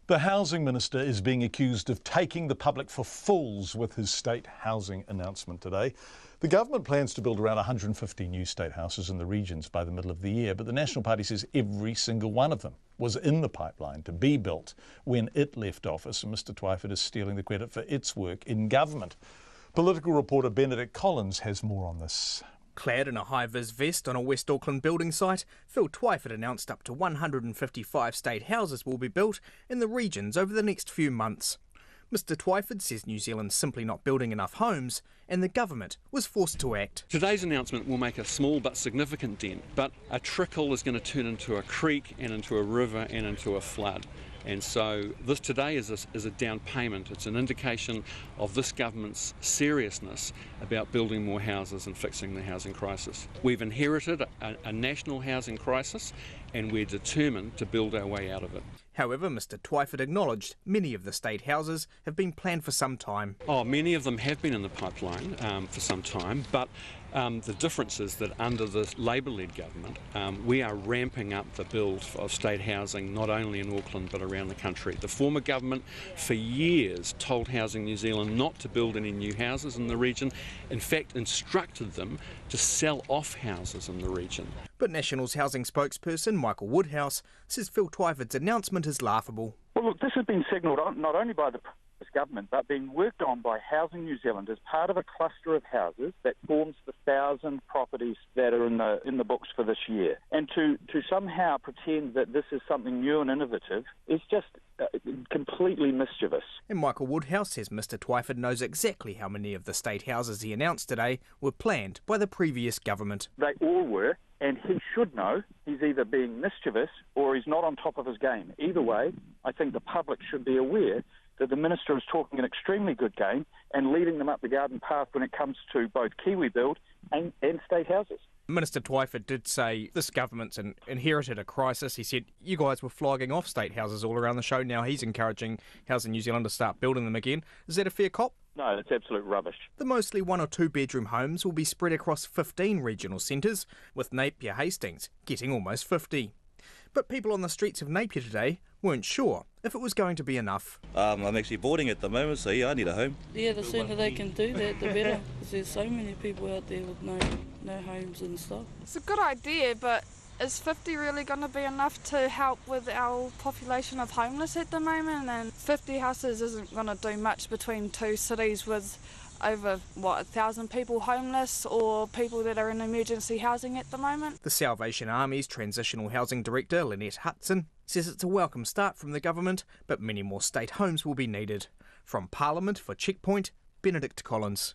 The Housing Minister is being accused of taking the public for fools with his state housing announcement today. The government plans to build around 150 new state houses in the regions by the middle of the year, but the National Party says every single one of them was in the pipeline to be built when it left office, and Mr Twyford is stealing the credit for its work in government. Political reporter Benedict Collins has more on this. Clad in a high-vis vest on a West Auckland building site, Phil Twyford announced up to 155 state houses will be built in the regions over the next few months. Mr Twyford says New Zealand's simply not building enough homes, and the government was forced to act. Today's announcement will make a small but significant dent, but a trickle is going to turn into a creek and into a river and into a flood. And so this today is a down payment. It's an indication of this government's seriousness about building more houses and fixing the housing crisis. We've inherited a national housing crisis, and we're determined to build our way out of it. However, Mr Twyford acknowledged many of the state houses have been planned for some time. Many of them have been in the pipeline for some time, but the difference is that under the Labour-led government, we are ramping up the build of state housing not only in Auckland but around the country. The former government for years told Housing New Zealand not to build any new houses in the region, in fact instructed them to sell off houses in the region. But National's housing spokesperson Michael Woodhouse says Phil Twyford's announcement is laughable. Well, look, this has been signalled not only by the government but being worked on by Housing New Zealand as part of a cluster of houses that forms the 1,000 properties that are in the books for this year. And to somehow pretend that this is something new and innovative is just completely mischievous. And Michael Woodhouse says Mr Twyford knows exactly how many of the state houses he announced today were planned by the previous government. They all were, and he should know he's either being mischievous or he's not on top of his game. Either way, I think the public should be aware that the Minister is talking an extremely good game and leading them up the garden path when it comes to both Kiwi Build and state houses. Minister Twyford did say this government's inherited a crisis. He said you guys were flogging off state houses all around the show. Now he's encouraging Housing New Zealand to start building them again. Is that a fair cop? No, that's absolute rubbish. The mostly 1 or 2 bedroom homes will be spread across 15 regional centres, with Napier Hastings getting almost 50. But people on the streets of Napier today weren't sure if it was going to be enough. I'm actually boarding at the moment, so yeah, I need a home. Yeah, the sooner they can do that, the better, because there's so many people out there with no homes and stuff. It's a good idea, but is 50 really going to be enough to help with our population of homeless at the moment? And 50 houses isn't going to do much between two cities with over, 1,000 people homeless or people that are in emergency housing at the moment. The Salvation Army's Transitional Housing Director, Lynette Hudson, says it's a welcome start from the government, but many more state homes will be needed. From Parliament for Checkpoint, Benedict Collins.